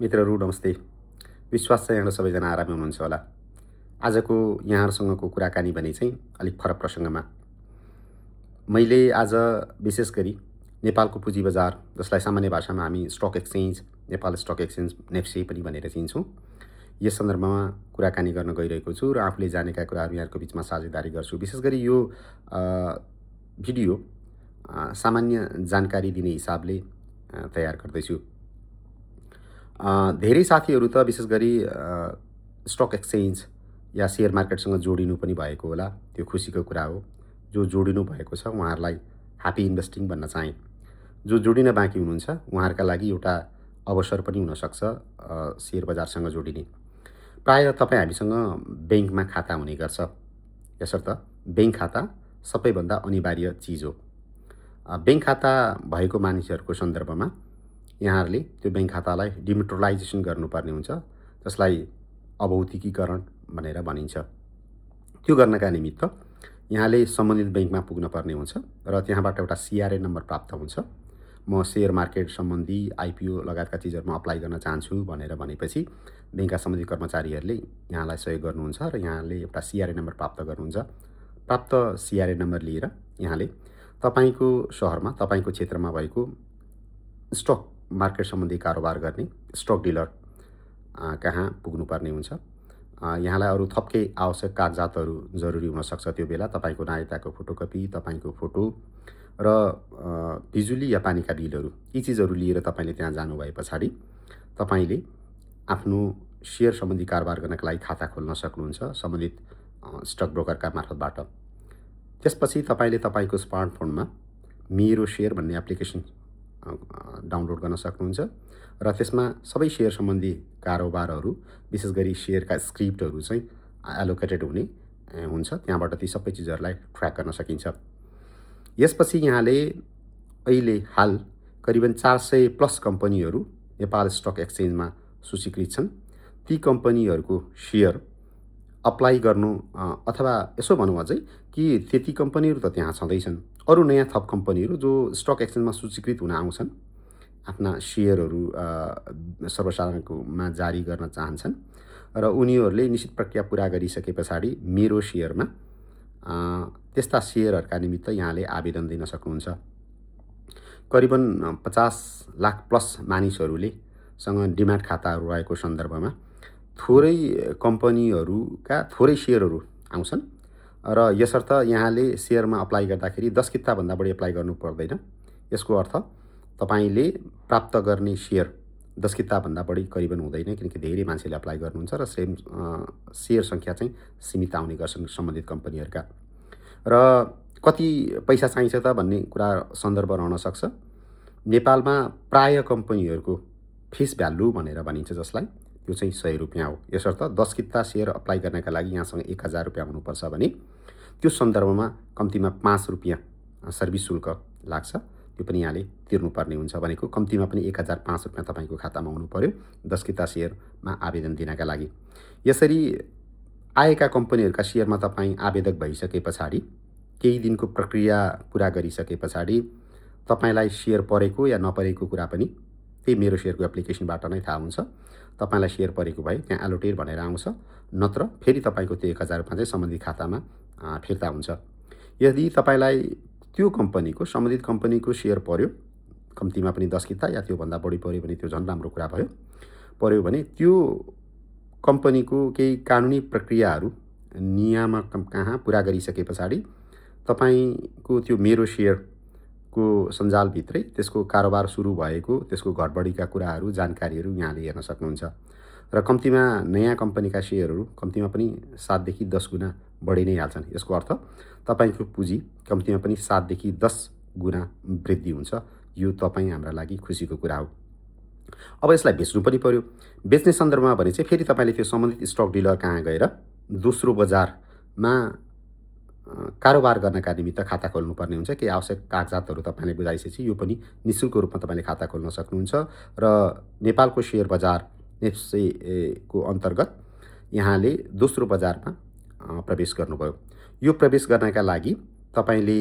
मित्रहरू नमस्ते। विश्वास छ यहाँहरू सबैजना आरामै हुनुहुन्छ होला। आजको यहाँहरूसँगको कुराकानी भने चाहिँ अलिक फरक प्रसङ्गमा। मैले आज विशेष गरी नेपालको पुँजी बजार, जसलाई सामान्य भाषामा हामी stock exchange, Nepal stock exchange NEPSE पनि भनेर चिन्छौँ, यस सन्दर्भमा कुराकानी गर्न गइरहेको छु र आफूले जानेका कुराहरू यहाँहरूको बिचमा साझेदारी गर्छु। विशेष गरी यो भिडियो सामान्य जानकारी दिने हिसाबले तयार गर्दैछु। धेरै साथीहरू त विशेष गरी स्टक एक्सचेन्ज या सेयर मार्केटसँग जोडिनु पनि भएको होला। त्यो खुसीको कुरा हो। जो जोडिनु भएको छ उहाँहरूलाई ह्याप्पी इन्भेस्टिङ भन्न चाहेँ। जो जोडिन बाँकी हुनुहुन्छ उहाँहरूका लागि एउटा अवसर पनि हुनसक्छ सेयर बजारसँग जोडिने। प्रायः तपाईँ हामीसँग ब्याङ्कमा खाता हुने गर्छ। यसर्थ ब्याङ्क खाता सबैभन्दा अनिवार्य चिज हो। ब्याङ्क खाता भएको मानिसहरूको सन्दर्भमा यहाँहरूले त्यो ब्याङ्क खातालाई डिमेट्रोलाइजेसन गर्नुपर्ने हुन्छ, जसलाई अभौतिकीकरण भनेर भनिन्छ। त्यो गर्नका निमित्त यहाँले सम्बन्धित ब्याङ्कमा पुग्नुपर्ने हुन्छ र त्यहाँबाट एउटा सिआरए नम्बर प्राप्त हुन्छ। म सेयर मार्केट सम्बन्धी आइपिओ लगायतका चिजहरूमा अप्लाई गर्न चाहन्छु भनेर भनेपछि ब्याङ्कका सम्बन्धित कर्मचारीहरूले यहाँलाई सहयोग गर्नुहुन्छ र यहाँले एउटा सिआरए नम्बर प्राप्त गर्नुहुन्छ। प्राप्त सिआरए नम्बर लिएर यहाँले तपाईँको सहरमा, तपाईँको क्षेत्रमा भएको स्टक मार्केट सम्बन्धी कारोबार गर्ने स्टक डिलर कहाँ पुग्नुपर्ने हुन्छ। यहाँलाई अरू थप केही आवश्यक कागजातहरू जरुरी हुनसक्छ। त्यो बेला तपाईँको नागरिकताको फोटोकपी, तपाईँको फोटो र बिजुली या पानीका बिलहरू, यी चिजहरू लिएर तपाईँले त्यहाँ जानुभए पछाडि तपाईँले आफ्नो सेयर सम्बन्धी कारोबार गर्नका लागि खाता खोल्न सक्नुहुन्छ सम्बन्धित स्टक ब्रोकरका मार्फतबाट। त्यसपछि तपाईँले तपाईँको स्मार्टफोनमा मेरो सेयर भन्ने एप्लिकेसन डाउनलोड गर्न सक्नुहुन्छ र त्यसमा सबै सेयर सम्बन्धी कारोबारहरू, विशेष गरी सेयरका स्क्रिप्टहरू चाहिँ एलोकेटेड हुने हुन्छ। त्यहाँबाट ती सबै चिजहरूलाई ट्र्याक गर्न सकिन्छ। यसपछि यहाँले अहिले हाल करिबन 400+ कम्पनीहरू नेपाल स्टक एक्सचेन्जमा सूचीकृत छन्। ती कम्पनीहरूको सेयर अप्लाई गर्नु अथवा यसो भनौँ अझै कि त्यति कम्पनीहरू त त्यहाँ छँदैछन्। अरू नयाँ थप कम्पनीहरू जो स्टक एक्सचेन्जमा सूचीकृत हुन आउँछन्, आफ्ना सेयरहरू सर्वसाधारणकोमा जारी गर्न चाहन्छन् र उनीहरूले निश्चित प्रक्रिया पुरा गरिसके पछाडि मेरो सेयरमा त्यस्ता सेयरहरूका निमित्त यहाँले आवेदन दिन सक्नुहुन्छ। करिबन 50 लाख+ मानिसहरूले सँग डिम्याट खाताहरू रहेको सन्दर्भमा थोरै कम्पनीहरूका थोरै सेयरहरू आउँछन् र यसर्थ यहाँले सेयरमा अप्लाई गर्दाखेरि 10 किताभन्दा बढी अप्लाई गर्नु पर्दैन। यसको अर्थ तपाईँले प्राप्त गर्ने सेयर 10 किताभन्दा बढी करिबन हुँदैन, किनकि धेरै मान्छेले अप्लाई गर्नुहुन्छ र सेयर सङ्ख्या चाहिँ सीमित आउने गर्छन् सम्बन्धित कम्पनीहरूका। र कति पैसा चाहिन्छ त भन्ने कुरा सन्दर्भ रहन सक्छ। नेपालमा प्राय कम्पनीहरूको फेस भ्यालु भनेर भनिन्छ, जसलाई त्यो चाहिँ 100 रुपियाँ हो। यसर्थ 10 किता सेयर अप्लाई गर्नका लागि यहाँसँग 1000 रुपियाँ हुनुपर्छ भने त्यो सन्दर्भमा कम्तीमा 5 रुपियाँ सर्भिस शुल्क लाग्छ। त्यो पनि यहाँले तिर्नुपर्ने हुन्छ। भनेको कम्तीमा पनि 1005 रुपियाँ तपाईँको खातामा हुनु पर्यो 10 किता सेयरमा आवेदन दिनका लागि। यसरी आएका कम्पनीहरूका सेयरमा तपाईँ आवेदक भइसके पछाडि केही दिनको प्रक्रिया पुरा गरिसके पछाडि तपाईँलाई सेयर परेको या नपरेको कुरा पनि त्यही मेरो सेयरको एप्लिकेसनबाट नै थाहा हुन्छ। तपाईँलाई सेयर परेको भए त्यहाँ एलोटेड भनेर आउँछ, नत्र फेरि तपाईँको त्यो 1000 रुपियाँ चाहिँ सम्बन्धित खातामा फिर्ता हुन्छ। यदि तपाईँलाई त्यो कम्पनीको सम्बन्धित कम्पनीको सेयर पर्यो, कम्तीमा पनि 10 किता या त्योभन्दा बढी पर्यो भने त्यो झन् राम्रो कुरा भयो। पर्यो भने त्यो कम्पनीको केही कानुनी प्रक्रियाहरू नियामक कहाँ पुरा गरिसके पछाडि तपाईँको त्यो मेरो सेयरको सञ्जालभित्रै त्यसको कारोबार सुरु भएको, त्यसको घटबडीका कुराहरू, जानकारीहरू यहाँले हेर्न सक्नुहुन्छ। र कम्तीमा नयाँ कम्पनीका सेयरहरू कम्तीमा पनि 7 देखि 10 गुणा बढी नै हाल्छन्। यसको अर्थ तपाईँको पुँजी कम्तीमा पनि 7 देखि 10 गुणा वृद्धि हुन्छ। यो तपाईँ हाम्रा लागि खुसीको कुरा हो। अब यसलाई बेच्नु पनि पर्यो। बेच्ने सन्दर्भमा भने चाहिँ फेरि तपाईँले त्यो सम्बन्धित स्टक डिलर कहाँ गएर दोस्रो बजारमा कारोबार गर्नका निमित्त खाता खोल्नुपर्ने हुन्छ। केही आवश्यक कागजातहरू तपाईँले बुझाइसकेपछि यो पनि निःशुल्क रूपमा तपाईँले खाता खोल्न सक्नुहुन्छ र नेपालको सेयर बजार नेप्सेको अन्तर्गत यहाँले दोस्रो बजारमा प्रवेश गर्नुभयो। यो प्रवेश गर्नका लागि तपाईँले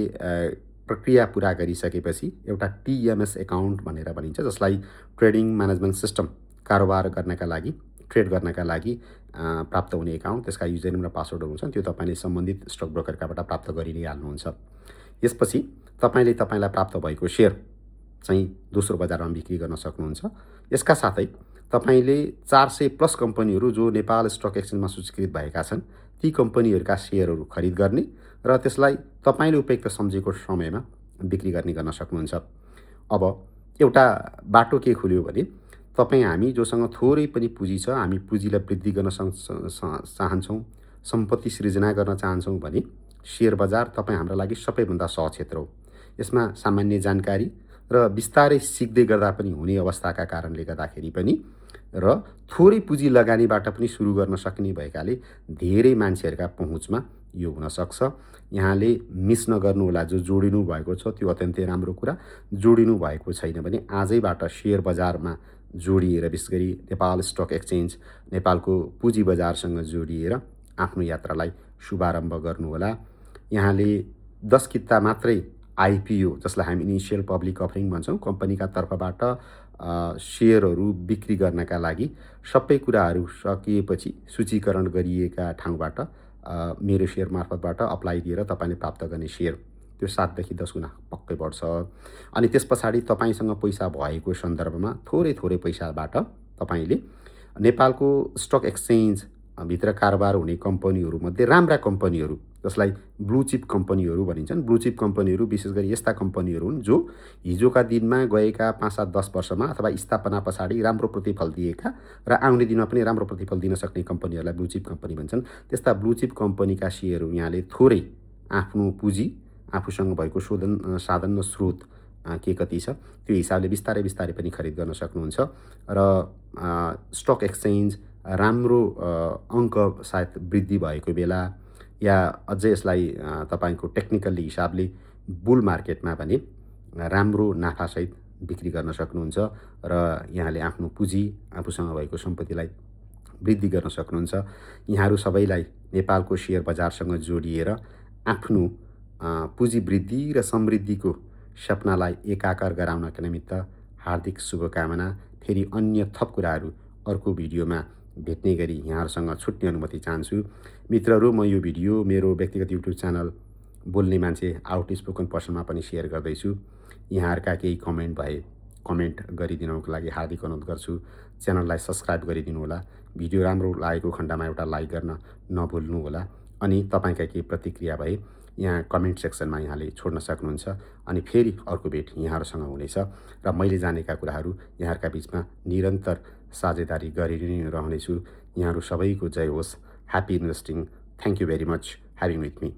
प्रक्रिया पुरा गरिसकेपछि एउटा टिएमएस एकाउन्ट भनेर भनिन्छ, जसलाई ट्रेडिङ म्यानेजमेन्ट सिस्टम कारोबार गर्नका लागि, ट्रेड गर्नका लागि प्राप्त हुने एकाउन्ट, त्यसका युजर नेम र पासवर्डहरू हुन्छन्, त्यो तपाईँले सम्बन्धित स्टक ब्रोकरकाबाट प्राप्त गरि नै हाल्नुहुन्छ। यसपछि तपाईँले तपाईँलाई प्राप्त भएको सेयर चाहिँ दोस्रो बजारमा बिक्री गर्न सक्नुहुन्छ। यसका साथै तपाईँले 400+ कम्पनीहरू जो नेपाल स्टक एक्सचेन्जमा सूचीकृत भएका छन्, ती कम्पनीहरूका सेयरहरू खरिद गर्ने र त्यसलाई तपाईँले उपयुक्त सम्झेको समयमा बिक्री गर्न सक्नुहुन्छ। अब एउटा बाटो के खुल्यो भने हामी जोसँग थोरै पनि पुँजी छ, हामी पुँजीलाई वृद्धि गर्न चाहन्छौँ, सम्पत्ति सृजना गर्न चाहन्छौँ भने सेयर बजार तपाईँ हाम्रो लागि सबैभन्दा सहज क्षेत्र हो। यसमा सामान्य जानकारी र बिस्तारै सिक्दै गर्दा पनि हुने अवस्थाका कारणले गर्दाखेरि पनि र थोरै पुँजी लगानीबाट पनि सुरु गर्न सक्ने भएकाले धेरै मान्छेहरूका पहुँचमा यो हुनसक्छ। यहाँले मिस नगर्नुहोला, जो जोडिनु भएको छ त्यो अत्यन्तै राम्रो कुरा। जोडिनु भएको छैन भने आजैबाट सेयर बजारमा जोडिएर, विशेष गरी नेपाल स्टक एक्सचेन्ज, नेपालको पुँजी बजारसँग जोडिएर आफ्नो यात्रालाई शुभारम्भ गर्नुहोला। यहाँले 10 किता मात्रै आइपिओ, जसलाई हामी इनिसियल पब्लिक अफरिङ भन्छौँ, कम्पनीका तर्फबाट सेयरहरू बिक्री गर्नका लागि सबै कुराहरू सकिएपछि सूचीकरण गरिएका ठाउँबाट मेरो सेयर मार्फतबाट अप्लाई दिएर तपाईँले प्राप्त गर्ने सेयर त्यो 7 देखि 10 गुणा पक्कै बढ्छ। अनि त्यस पछाडि तपाईँसँग पैसा भएको सन्दर्भमा थोरै पैसाबाट तपाईँले नेपालको स्टक एक्सचेन्ज भित्र कारोबार हुने कम्पनीहरूमध्ये राम्रा कम्पनीहरू, जसलाई ब्लू चिप कम्पनीहरू भनिन्छन्, ब्लू चिप कम्पनीहरू विशेष गरी यस्ता कम्पनीहरू हुन् जो हिजोका दिनमा गएका 5-7-10 वर्षमा अथवा स्थापना पछाडि राम्रो प्रतिफल दिएका र आउने दिनमा पनि राम्रो प्रतिफल दिन सक्ने कम्पनीहरूलाई ब्लू चिप कम्पनी भन्छन्। त्यस्ता ब्लू चिप कम्पनीका सेयरहरू यहाँले थोरै आफ्नो पुँजी, आफूसँग भएको साधन र स्रोत के कति छ त्यो हिसाबले बिस्तारै पनि खरिद गर्न सक्नुहुन्छ। र स्टक एक्सचेन्ज राम्रो अङ्क सायद वृद्धि भएको बेला या अझै यसलाई तपाईँको टेक्निकल्ली हिसाबले बुल मार्केटमा भने राम्रो नाफासहित बिक्री गर्न सक्नुहुन्छ र यहाँले आफ्नो पुँजी, आफूसँग भएको सम्पत्तिलाई वृद्धि गर्न सक्नुहुन्छ। यहाँहरू सबैलाई नेपालको सेयर बजारसँग जोडिएर आफ्नो पुँजी वृद्धि र समृद्धिको सपनालाई एकाकार गराउनका निमित्त हार्दिक शुभकामना। फेरि अन्य थप कुराहरू अर्को भिडियोमा भेट्ने गरी यहाँहरूसँग छुट्ने अनुमति चाहन्छु। मित्रहरू, म यो भिडियो मेरो व्यक्तिगत युट्युब च्यानल बोल्ने मान्छे आउट स्पोकन पर्सनमा पनि सेयर गर्दैछु। यहाँहरूका केही कमेन्ट भए कमेन्ट गरिदिनुको लागि हार्दिक अनुरोध गर्छु। च्यानललाई सब्सक्राइब गरिदिनु होला। भिडियो राम्रो लागेको खण्डमा एउटा लाइक गर्न नभुल्नु होला। अनि तपाईँका केही प्रतिक्रिया भए यहाँ कमेन्ट सेक्सनमा यहाँले छोड्न सक्नुहुन्छ। अनि फेरि अर्को भेट यहाँहरूसँग हुनेछ र मैले जानेका कुराहरू यहाँहरूका बिचमा निरन्तर साझेदारी गरि नै रहनेछु। यहाँहरू सबैको जय होस्। Happy investing. Thank you very much having with me.